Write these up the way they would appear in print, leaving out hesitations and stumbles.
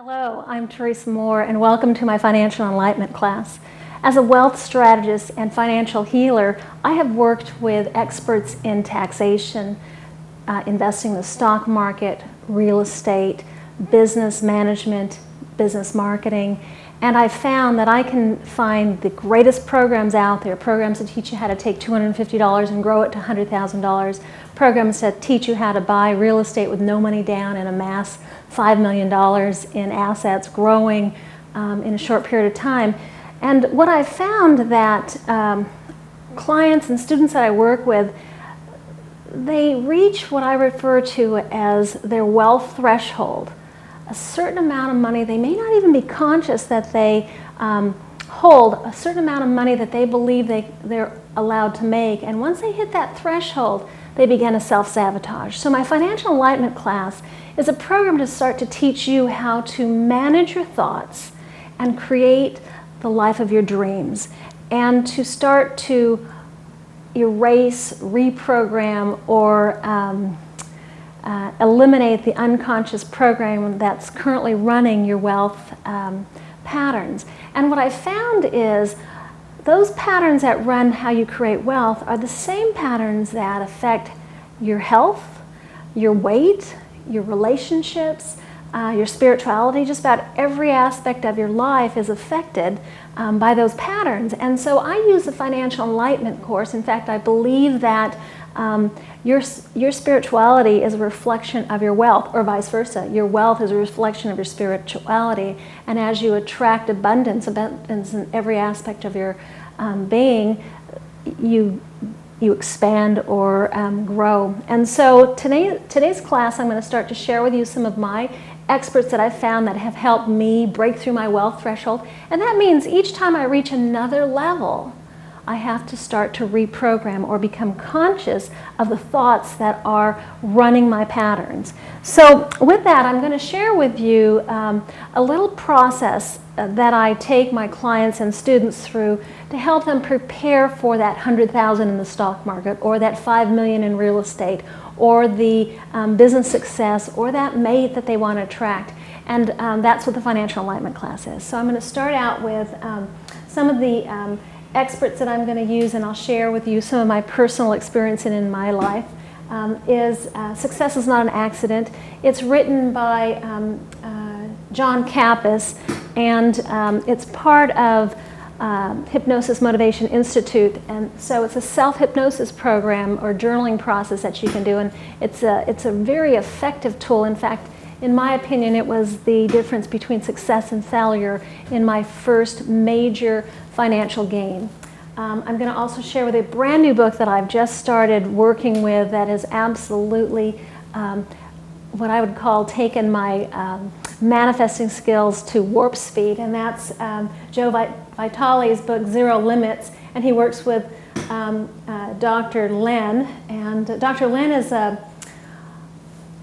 Hello, I'm Teresa and welcome to my Financial Enlightenment class. As a wealth strategist and financial healer, I have worked with experts in taxation, investing in the stock market, real estate, business management, business marketing, and I've found that I can find the greatest programs out there, programs that teach you how to take $250 and grow it to $100,000, programs that teach you how to buy real estate with no money down and amass $5 million in assets growing in a short period of time. And what I've found that clients and students that I work with, they reach what I refer to as their wealth threshold. A certain amount of money, they may not even be conscious that they hold a certain amount of money that they believe they're allowed to make. And once they hit that threshold, they begin to self-sabotage. So my Financial Enlightenment class is a program to start to teach you how to manage your thoughts and create the life of your dreams, and to start to erase, reprogram, or eliminate the unconscious program that's currently running your wealth patterns. And what I found is those patterns that run how you create wealth are the same patterns that affect your health, your weight, your relationships, your spirituality. Just about every aspect of your life is affected by those patterns. And so I use the Financial Enlightenment course. In fact, I believe that your spirituality is a reflection of your wealth, or vice versa. Your wealth is a reflection of your spirituality, and as you attract abundance in every aspect of your being, you expand or grow. And so today's class, I'm going to start to share with you some of my experts that I've found that have helped me break through my wealth threshold. And that means each time I reach another level, I have to start to reprogram or become conscious of the thoughts that are running my patterns. So with that, I'm going to share with you a little process that I take my clients and students through to help them prepare for that $100,000 in the stock market, or that $5 million in real estate, or the business success, or that mate that they want to attract. And that's what the Financial Enlightenment class is. So I'm going to start out with some of the experts that I'm going to use, and I'll share with you some of my personal experience in my life. Success is Not an Accident. It's written by John Kappas, and it's part of Hypnosis Motivation Institute, and so it's a self-hypnosis program or journaling process that you can do, and it's a very effective tool. In fact, in my opinion, it was the difference between success and failure in my first major financial gain. I'm going to also share with you a brand new book that I've just started working with that is absolutely what I would call taken my manifesting skills to warp speed, and that's Joe Vitale's book, Zero Limits, and he works with Dr. Len, and Dr. Len is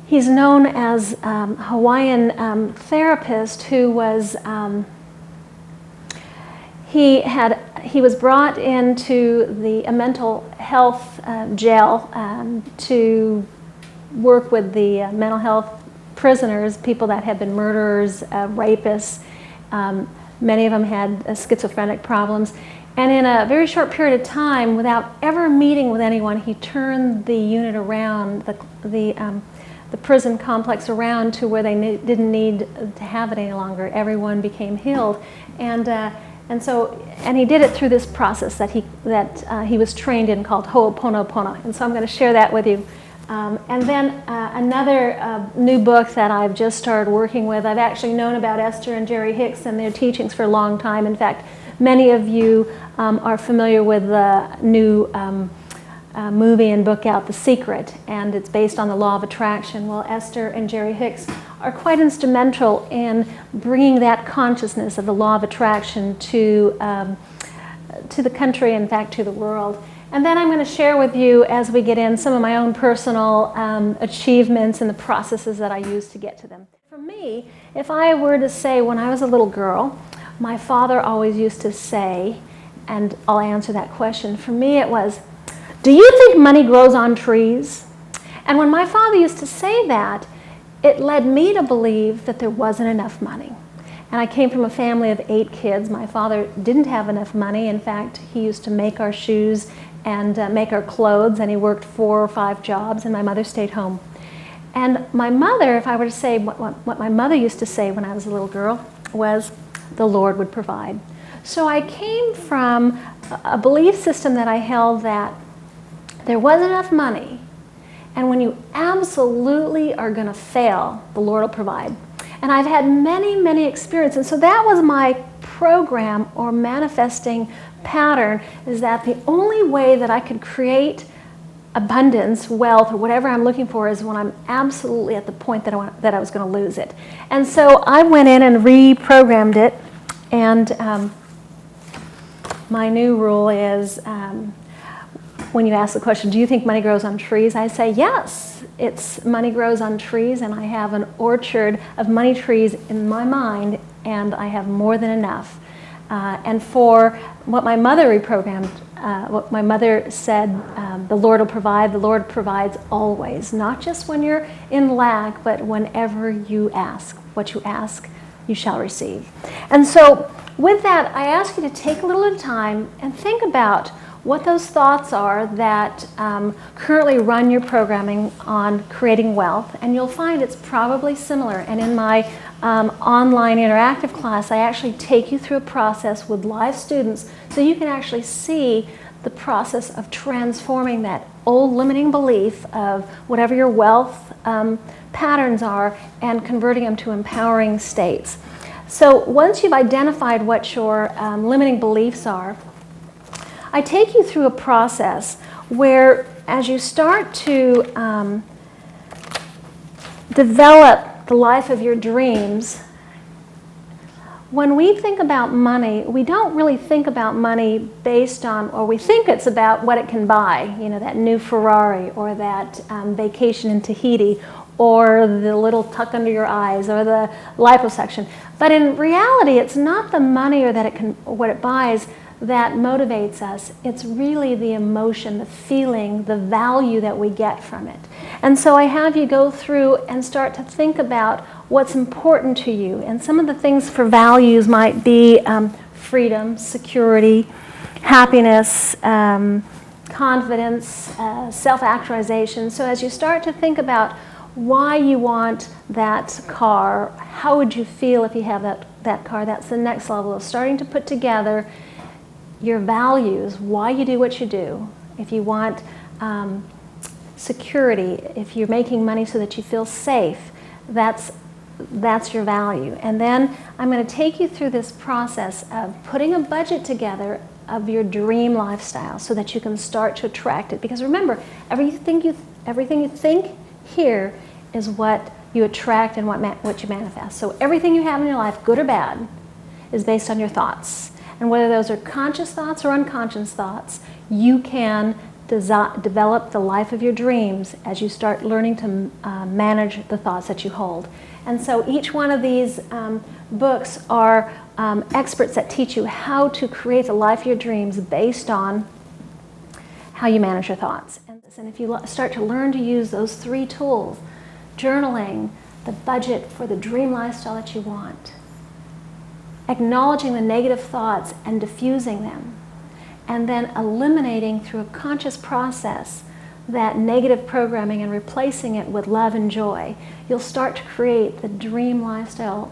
he's known as a Hawaiian therapist who was he was brought into the mental health jail to work with the mental health prisoners, people that had been murderers, rapists. Many of them had schizophrenic problems. And in a very short period of time, without ever meeting with anyone, he turned the unit around, the prison complex around to where they didn't need to have it any longer. Everyone became healed. And he did it through this process that he was trained in called Ho'oponopono. And so I'm going to share that with you. And then another new book that I've just started working with. I've actually known about Esther and Jerry Hicks and their teachings for a long time. In fact, many of you are familiar with the new movie and book out, The Secret, and it's based on the law of attraction. Well, Esther and Jerry Hicks are quite instrumental in bringing that consciousness of the law of attraction to the country, in fact, to the world. And then I'm going to share with you, as we get in, some of my own personal achievements and the processes that I use to get to them. For me, if I were to say, when I was a little girl, my father always used to say, and I'll answer that question, for me it was, "Do you think money grows on trees?" And when my father used to say that, it led me to believe that there wasn't enough money. And I came from a family of 8 kids. My father didn't have enough money. In fact, he used to make our shoes and make our clothes, and he worked 4 or 5 jobs, and my mother stayed home. And my mother, if I were to say what my mother used to say when I was a little girl, was, the Lord would provide. So I came from a belief system that I held that there wasn't enough money, and when you absolutely are going to fail, the Lord will provide. And I've had many, many experiences. And so that was my program or manifesting pattern, is that the only way that I could create abundance, wealth, or whatever I'm looking for is when I'm absolutely at the point that I was going to lose it. And so I went in and reprogrammed it. And my new rule is, when you ask the question, do you think money grows on trees? I say, yes. Money grows on trees, and I have an orchard of money trees in my mind, and I have more than enough. And for what my mother reprogrammed, what my mother said, the Lord will provide, the Lord provides always, not just when you're in lack, but whenever you ask. What you ask, you shall receive. And so with that, I ask you to take a little time and think about what those thoughts are that currently run your programming on creating wealth, and you'll find it's probably similar. And in my online interactive class, I actually take you through a process with live students so you can actually see the process of transforming that old limiting belief of whatever your wealth patterns are and converting them to empowering states. So once you've identified what your limiting beliefs are, I take you through a process where, as you start to develop the life of your dreams, when we think about money, we don't really think about money based on, or we think it's about what it can buy, you know, that new Ferrari, or that vacation in Tahiti, or the little tuck under your eyes, or the liposuction. But in reality, it's not the money or what it buys that motivates us. It's really the emotion, the feeling, the value that we get from it. And so I have you go through and start to think about what's important to you. And some of the things for values might be freedom, security, happiness, confidence, self-actualization. So as you start to think about why you want that car, how would you feel if you have that car, that's the next level of starting to put together your values, why you do what you do. If you want security, if you're making money so that you feel safe, that's your value. And then I'm going to take you through this process of putting a budget together of your dream lifestyle so that you can start to attract it. Because remember, everything you think here is what you attract and what you manifest. So everything you have in your life, good or bad, is based on your thoughts. And whether those are conscious thoughts or unconscious thoughts, you can develop the life of your dreams as you start learning to manage the thoughts that you hold. And so each one of these books are experts that teach you how to create the life of your dreams based on how you manage your thoughts. And if you start to learn to use those 3 tools, journaling, the budget for the dream lifestyle that you want, acknowledging the negative thoughts and diffusing them, and then eliminating through a conscious process that negative programming and replacing it with love and joy, you'll start to create the dream lifestyle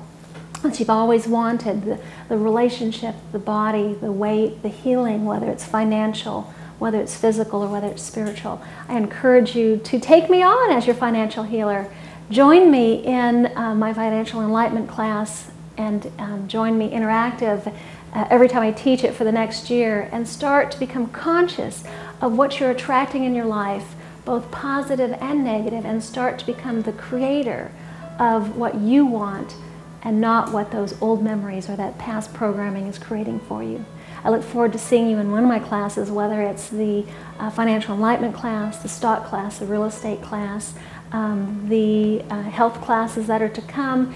that you've always wanted, the relationship, the body, the weight, the healing, whether it's financial, whether it's physical, or whether it's spiritual. I encourage you to take me on as your financial healer. Join me in my Financial Enlightenment class, and join me interactive every time I teach it for the next year, and start to become conscious of what you're attracting in your life, both positive and negative, and start to become the creator of what you want and not what those old memories or that past programming is creating for you. I look forward to seeing you in one of my classes, whether it's the Financial Enlightenment class, the stock class, the real estate class, the health classes that are to come,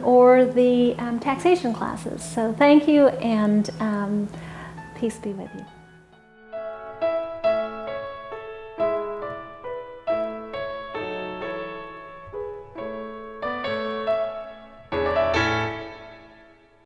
or the taxation classes. So thank you, and peace be with you.